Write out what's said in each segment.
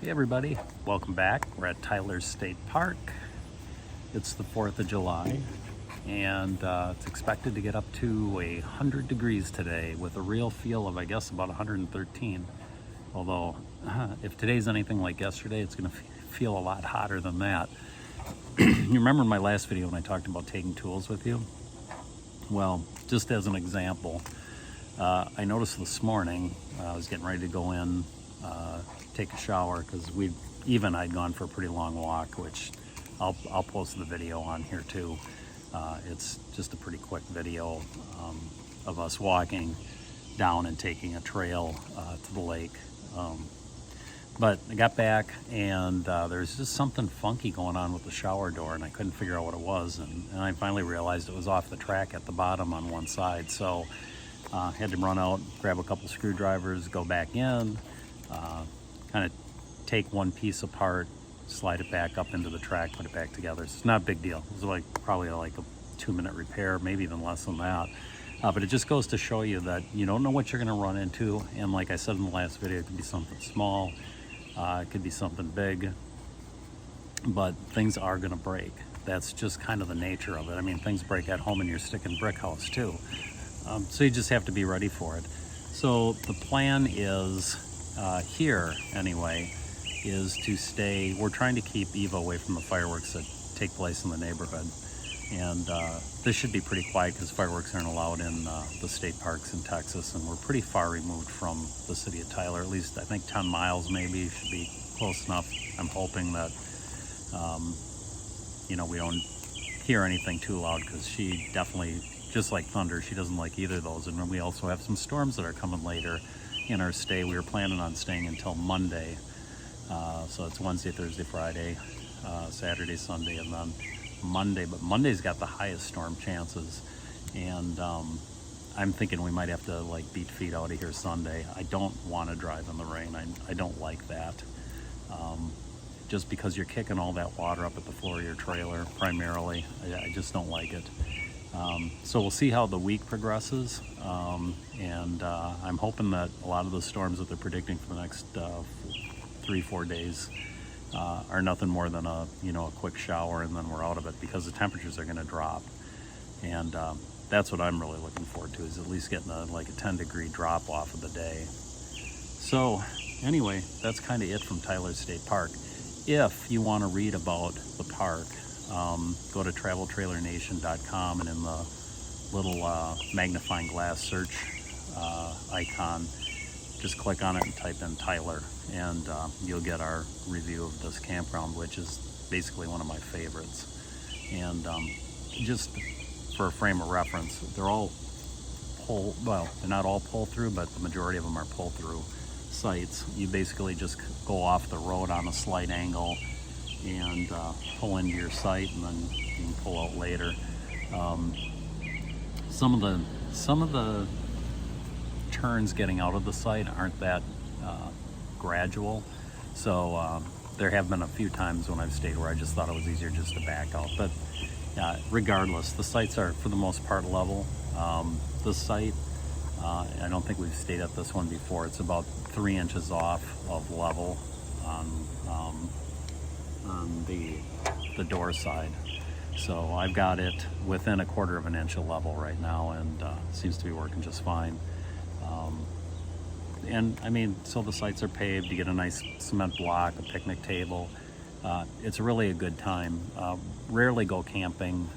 Hey everybody, welcome back. We're at Tyler State Park. It's the 4th of July and it's expected to get up to 100 degrees today with a real feel of, I guess, about 113. Although if today's anything like yesterday, it's going to feel a lot hotter than that. You remember my last video when I talked about taking tools with you? Well, just as an example, I noticed this morning, I was getting ready to go in, take a shower, because I'd gone for a pretty long walk, which I'll post the video on here too. It's just a pretty quick video of us walking down and taking a trail to the lake. But I got back and there's just something funky going on with the shower door, and I couldn't figure out what it was, and I finally realized it was off the track at the bottom on one side. So had to run out, grab a couple screwdrivers, go back in, kind of take one piece apart, slide it back up into the track, put it back together. So it's not a big deal. It was probably like a 2-minute repair, maybe even less than that. But it just goes to show you that you don't know what you're going to run into. And like I said in the last video, it could be something small, it could be something big, but things are going to break. That's just kind of the nature of it. I mean, things break at home in your stick and brick house too. So you just have to be ready for it. So the plan is, here anyway, is to stay. We're trying to keep Eva away from the fireworks that take place in the neighborhood. And this should be pretty quiet because fireworks aren't allowed in the state parks in Texas, and we're pretty far removed from the city of Tyler. At least I think 10 miles maybe should be close enough. I'm hoping that we don't hear anything too loud, because she definitely, just like thunder, she doesn't like either of those. And we also have some storms that are coming later in our stay. We were planning on staying until Monday, so it's Wednesday, Thursday, Friday, Saturday, Sunday, and then Monday. But Monday's got the highest storm chances, and I'm thinking we might have to beat feet out of here Sunday. I don't want to drive in the rain. I don't like that, just because you're kicking all that water up at the floor of your trailer primarily. I just don't like it. So we'll see how the week progresses, and I'm hoping that a lot of the storms that they're predicting for the next 3-4 days are nothing more than a quick shower, and then we're out of it, because the temperatures are going to drop. And that's what I'm really looking forward to, is at least getting a 10-degree drop off of the day. So anyway, that's kind of it from Tyler State Park. If you want to read about the park, go to traveltrailernation.com, and in the little magnifying glass search icon, just click on it and type in Tyler, and you'll get our review of this campground, which is basically one of my favorites. And just for a frame of reference, they're all they're not all pull through, but the majority of them are pull through sites. You basically just go off the road on a slight angle and pull into your site, and then you can pull out later. Some of the turns getting out of the site aren't that gradual, so there have been a few times when I've stayed where I just thought it was easier just to back out. But regardless, the sites are for the most part level. This site, I don't think we've stayed at this one before. It's about 3 inches off of level on the door side. So I've got it within 1/4 of an inch of level right now, and seems to be working just fine. And I mean, so the sites are paved. You get a nice cement block, a picnic table. It's really a good time. Rarely go camping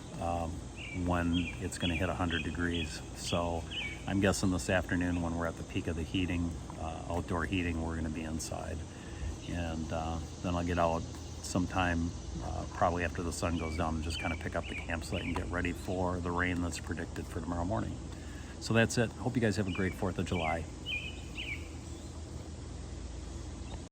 when it's going to hit 100 degrees. So I'm guessing this afternoon, when we're at the peak of the heating, outdoor heating, we're going to be inside. And then I'll get out sometime probably after the sun goes down, and just kind of pick up the campsite and get ready for the rain that's predicted for tomorrow morning. So that's it. Hope you guys have a great 4th of July.